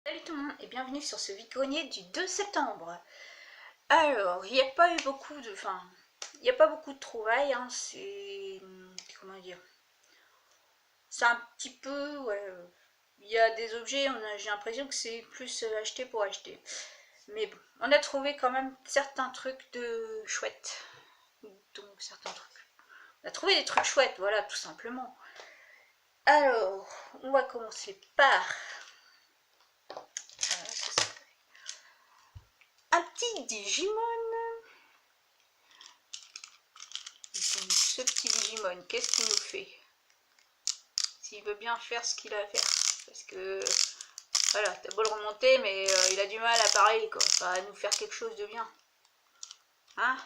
Salut tout le monde et bienvenue sur ce vide-grenier du 2 septembre. Alors, il n'y a pas eu beaucoup de... Enfin, il n'y a pas beaucoup de trouvailles, hein, c'est... Comment dire? C'est un petit peu... Ouais, il y a des objets, j'ai l'impression que c'est plus acheté pour acheter. Mais bon, on a trouvé quand même certains trucs de chouettes. Donc, certains trucs. On a trouvé des trucs chouettes, voilà, tout simplement. Alors, on va commencer par... un petit Digimon. Donc, ce petit Digimon, qu'est-ce qu'il nous fait? S'il veut bien faire ce qu'il a à faire. Parce que, voilà, t'as beau le remonter, mais il a du mal à parler, quoi. Enfin, à nous faire quelque chose de bien. Hein?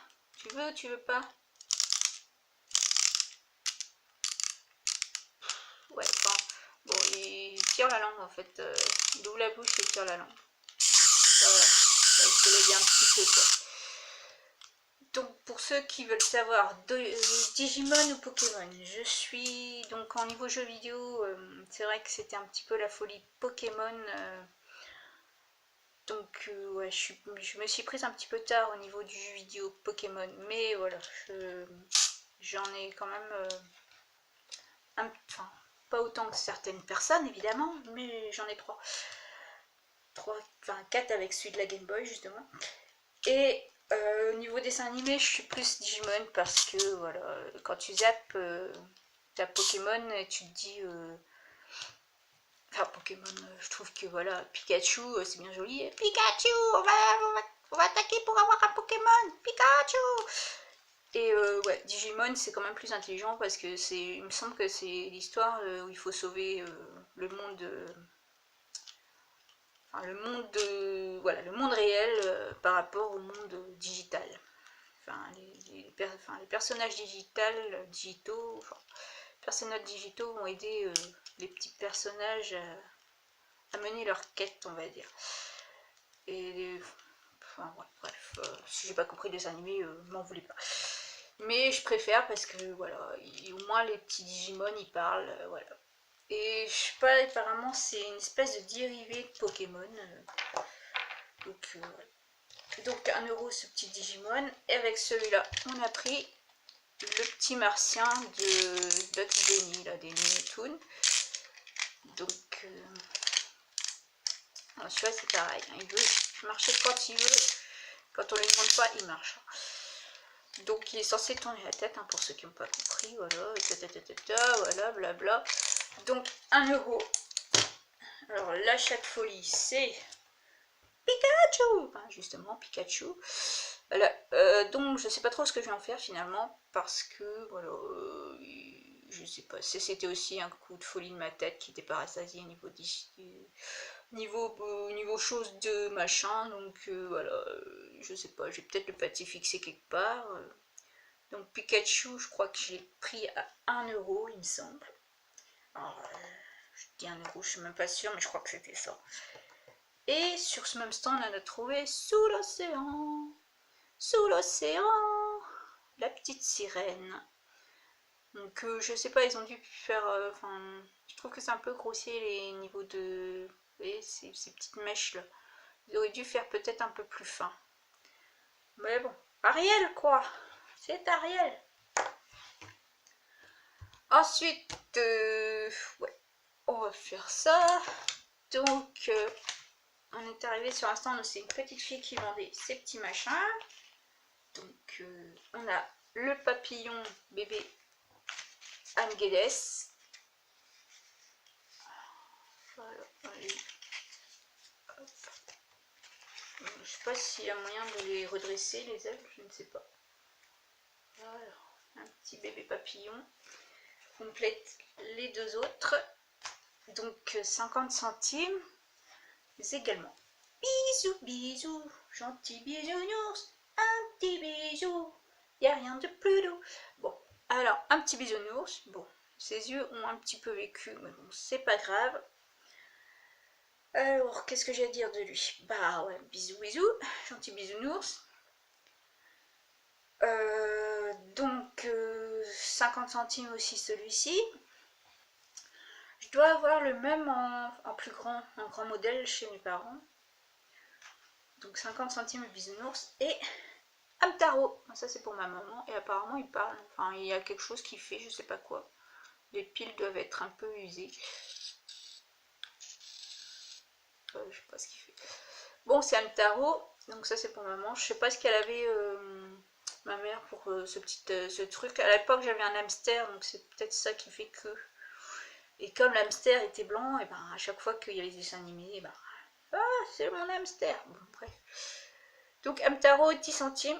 Tu veux pas? Ouais, enfin, bon, il tire la langue, en fait. Il ouvre la bouche et il tire la langue. Voilà, ça se l'aider un petit peu, quoi. Donc pour ceux qui veulent savoir Digimon ou Pokémon, je suis donc en niveau jeu vidéo, c'est vrai que c'était un petit peu la folie Pokémon, donc ouais, je me suis prise un petit peu tard au niveau du jeu vidéo Pokémon, mais voilà, j'en ai quand même, enfin pas autant que certaines personnes évidemment, mais j'en ai enfin 4 avec celui de la Game Boy justement. Et au niveau dessin animé, je suis plus Digimon parce que voilà, quand tu zappes ta Pokémon, tu te dis. Enfin, Pokémon, je trouve que voilà, Pikachu, c'est bien joli. Pikachu, on va attaquer pour avoir un Pokémon, Pikachu! Et ouais, Digimon, c'est quand même plus intelligent parce que il me semble que c'est l'histoire où il faut sauver le monde. Enfin, voilà, le monde réel par rapport au monde digital. Enfin, les personnages digitaux, enfin, personnages digitaux vont aider les petits personnages à mener leur quête, on va dire. Et enfin, ouais, bref, si j'ai pas compris les animés, m'en voulez pas. Mais je préfère parce que voilà, au moins les petits Digimon ils parlent, voilà. Et je sais pas, apparemment c'est une espèce de dérivé de Pokémon. Donc, ouais. Donc 1 € ce petit Digimon. Et avec celui-là, on a pris le petit martien de Bugs Bunny, là, des Looney Tunes. Donc, celui-là c'est pareil, hein, il veut marcher quand il veut. Quand on ne lui demande pas, il marche. Donc il est censé tourner la tête, hein, pour ceux qui n'ont pas compris, voilà, voilà, blabla. Donc 1 €. Alors l'achat de folie, c'est Pikachu, enfin, justement Pikachu. Voilà. Donc je sais pas trop ce que je vais en faire finalement, parce que voilà, je sais pas, c'était aussi un coup de folie de ma tête qui était pas rassasié niveau chose de machin, donc voilà, je sais pas, j'ai peut-être le pâté fixé quelque part. Donc Pikachu, je crois que j'ai pris à 1 €, il me semble. Alors, je dis 1 €, je suis même pas sûre, mais je crois que c'était ça. Et sur ce même stand, on a trouvé sous l'océan, la petite sirène. Donc je sais pas, ils ont dû faire, enfin, je trouve que c'est un peu grossier les niveaux de, vous voyez, ces petites mèches là. Ils auraient dû faire peut-être un peu plus fin. Mais bon, Ariel quoi, c'est Ariel. Ensuite, ouais, on va faire ça. Donc, on est arrivé sur un stand où c'est une petite fille qui vendait ces petits machins. Donc, on a le papillon bébé Angeles. Voilà, allez. Hop. Je sais pas s'il y a moyen de les redresser, les ailes, je ne sais pas. Voilà, un petit bébé papillon. Complète les deux autres. Donc 50 centimes également. Bisous, bisous, gentil bisounours, un petit bisou, y a rien de plus doux. Bon, alors, un petit bisounours, bon, ses yeux ont un petit peu vécu, mais bon, c'est pas grave. Alors, qu'est-ce que j'ai à dire de lui? Bah ouais, bisous, bisous, gentil bisounours. Donc, 50 centimes aussi celui-ci. Je dois avoir le même en plus grand, en grand modèle chez mes parents. Donc 50 centimes le bisounours et Hamtaro. Ça c'est pour ma maman et apparemment il parle. Enfin il y a quelque chose qui fait, je sais pas quoi. Les piles doivent être un peu usées. Je sais pas ce qu'il fait. Bon c'est Hamtaro. Donc ça c'est pour maman. Je sais pas ce qu'elle avait ma mère pour ce truc. À l'époque j'avais un hamster donc c'est peut-être ça qui fait que. Et comme l'hamster était blanc, et ben à chaque fois qu'il y avait des dessins animés, et ben ah c'est mon hamster. Bon bref. Donc Hamtaro 10 centimes.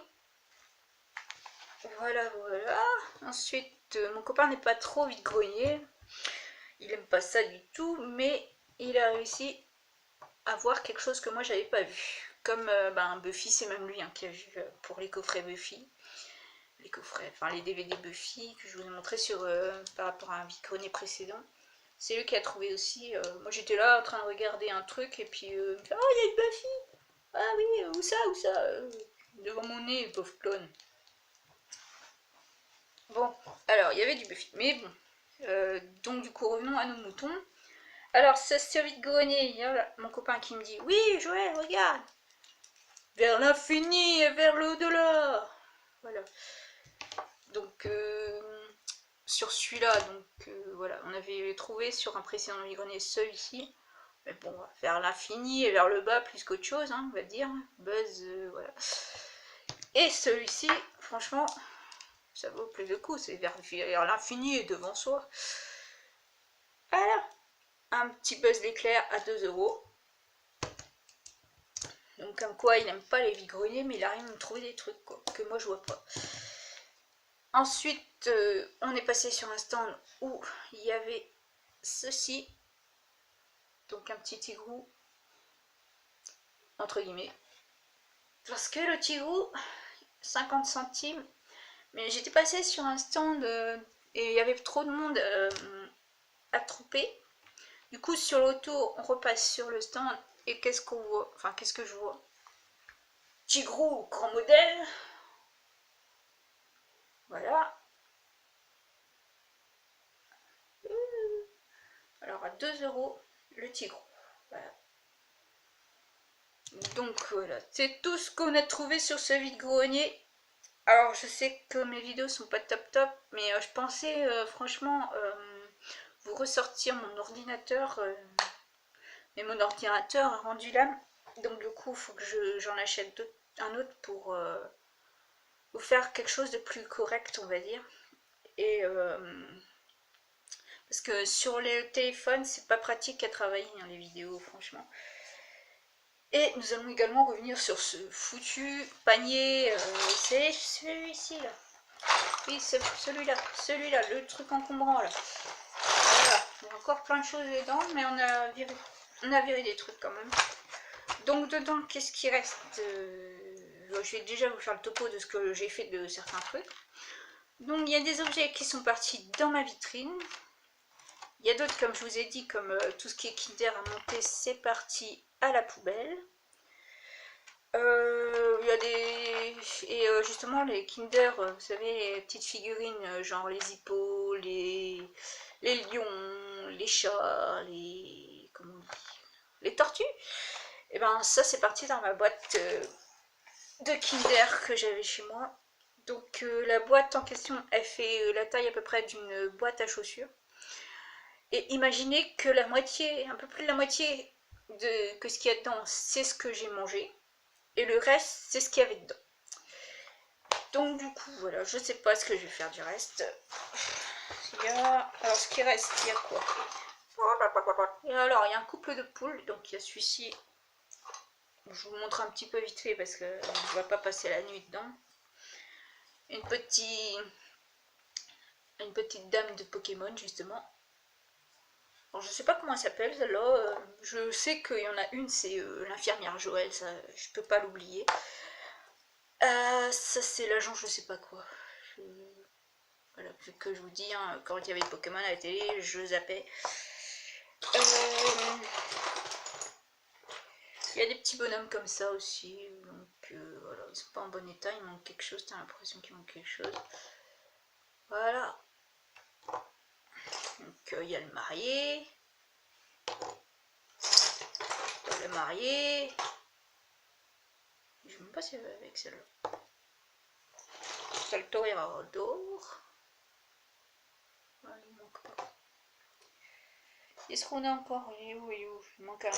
Voilà, voilà. Ensuite, mon copain n'est pas trop vide-grenier. Il aime pas ça du tout, mais il a réussi à voir quelque chose que moi j'avais pas vu. Comme Buffy, c'est même lui qui a vu pour les coffrets Buffy. Les coffrets, enfin les DVD Buffy que je vous ai montré par rapport à un vide-grenier précédent. C'est lui qui a trouvé aussi. Moi j'étais là en train de regarder un truc et puis il me fait oh, il y a une Buffy. Ah oui, où ça, devant mon nez, pauvre clone. Bon, alors il y avait du Buffy, mais bon. Donc du coup revenons à nos moutons. Alors ce vide-grenier, il y a mon copain qui me dit oui Joël regarde, vers l'infini et vers l'au-delà. Voilà. Donc sur celui-là, donc voilà, on avait trouvé sur un précédent vide-grenier celui-ci. Mais bon, vers l'infini et vers le bas plus qu'autre chose, on va dire. Buzz, voilà. Et celui-ci, franchement, ça vaut plus de coups, c'est vers l'infini et devant soi. Voilà, un petit Buzz l'éclair à 2 €. Donc comme quoi il n'aime pas les vide-greniers, mais il arrive à me trouver des trucs quoi, que moi je vois pas. Ensuite, on est passé sur un stand où il y avait ceci. Donc un petit tigrou, entre guillemets. Parce que le tigrou, 50 centimes, mais j'étais passée sur un stand et il y avait trop de monde attroupé. Du coup, sur l'auto, on repasse sur le stand et qu'est-ce qu'on voit? Enfin, qu'est-ce que je vois? Tigrou, grand modèle. Voilà. Alors à 2 € le tigrou. Voilà. Donc voilà, c'est tout ce qu'on a trouvé sur ce vide-grenier. Alors je sais que mes vidéos sont pas top top, mais je pensais franchement vous ressortir mon ordinateur. Mais mon ordinateur a rendu l'âme, donc du coup il faut que j'en achète un autre pour vous faire quelque chose de plus correct on va dire. Et parce que sur le téléphone c'est pas pratique à travailler les vidéos franchement. Et nous allons également revenir sur ce foutu panier, c'est celui-ci là. Oui, c'est celui-là, le truc encombrant là. Voilà, il y a encore plein de choses dedans, mais on a viré des trucs quand même. Donc dedans, qu'est-ce qui reste? Je vais déjà vous faire le topo de ce que j'ai fait de certains trucs. Donc il y a des objets qui sont partis dans ma vitrine. Il y a d'autres, comme je vous ai dit, comme tout ce qui est Kinder à monter, c'est parti à la poubelle. Il y a des... Et justement les Kinder, vous savez, les petites figurines, genre les hippos, les lions, les chats, les... comment on dit, les tortues. Et ben ça c'est parti dans ma boîte de Kinder que j'avais chez moi. Donc la boîte en question, elle fait la taille à peu près d'une boîte à chaussures. Et imaginez que la moitié, un peu plus de la moitié que ce qu'il y a dedans, c'est ce que j'ai mangé. Et le reste, c'est ce qu'il y avait dedans. Donc du coup, voilà, je sais pas ce que je vais faire du reste. Alors ce qui reste, il y a quoi? Et alors, il y a un couple de poules, donc il y a celui-ci. Je vous montre un petit peu vite fait parce que je ne vais pas passer la nuit dedans. Une petite dame de Pokémon justement. Alors, je sais pas comment elle s'appelle celle-là. Je sais qu'il y en a une, c'est l'infirmière Joël, ça je peux pas l'oublier. Ça c'est l'agent je sais pas quoi. Voilà, vu que je vous dis, quand il y avait Pokémon à la télé, je zappais. Il y a des petits bonhommes comme ça aussi, donc voilà, ils sont pas en bon état, il manque quelque chose, t'as l'impression qu'il manque quelque chose. Voilà. Donc il y a le marié. Le marié. Je ne sais même pas si avec celle-là. Salto et d'or. Il manque pas. Est-ce qu'on a encore? Il est où? Il manque un.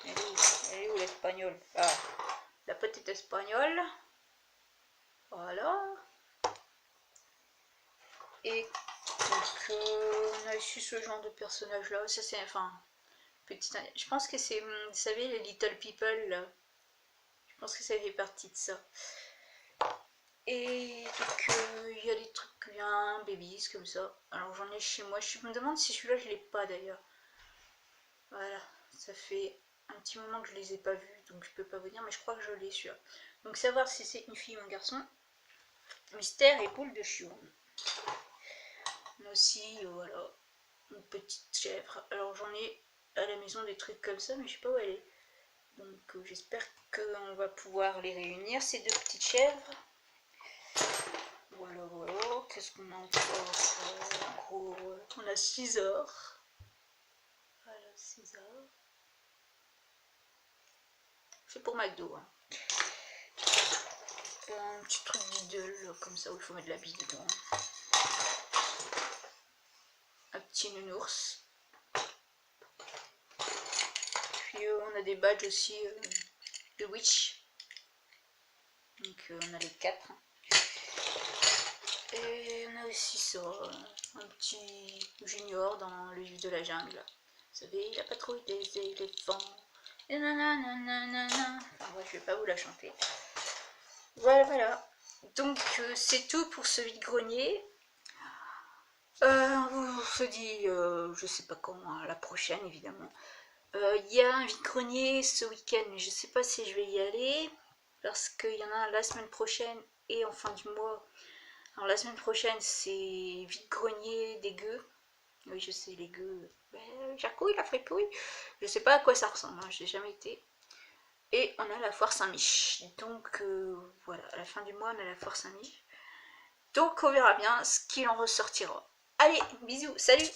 Elle est où l'espagnol? Ah, la petite espagnole. Voilà. Et donc, on a ici ce genre de personnage là. Ça, c'est. Enfin. Petit, je pense que c'est. Vous savez, les Little People là. Je pense que ça fait partie de ça. Et donc, il y a des trucs bien babies comme ça. Alors, j'en ai chez moi. Je me demande si celui-là, je l'ai pas d'ailleurs. Voilà, ça fait un petit moment que je les ai pas vus, donc je peux pas vous dire, mais je crois que je l'ai celui-là. Donc, savoir si c'est une fille ou un garçon. Mystère et boule de chiourme. On a aussi, voilà, une petite chèvre. Alors, j'en ai à la maison des trucs comme ça, mais je sais pas où elle est. Donc, j'espère qu'on va pouvoir les réunir, ces deux petites chèvres. Voilà, qu'est-ce qu'on a encore? En gros, on a César. Voilà, César. C'est pour McDo. Hein. Un petit truc d'idole, comme ça, où il faut mettre de la bille dedans. Un petit nounours. Puis on a des badges aussi de Witch. Donc on a les 4. Et on a aussi ça, un petit junior dans le livre de la jungle. Vous savez, la patrouille des éléphants. Enfin, ouais, je vais pas vous la chanter. Voilà. Donc c'est tout pour ce vide-grenier. On se dit, je sais pas quand, hein, la prochaine évidemment. Il y a un vide-grenier ce week-end, mais je sais pas si je vais y aller. Parce qu'il y en a un la semaine prochaine et en fin du mois. Alors la semaine prochaine c'est vide-grenier des gueux. Oui je sais les gueux. Jacouille, la fripouille. Je sais pas à quoi ça ressemble, hein, j'ai jamais été. Et on a la foire Saint-Mich. Donc voilà, à la fin du mois on a la foire Saint-Mich. Donc on verra bien ce qu'il en ressortira. Allez, bisous, salut!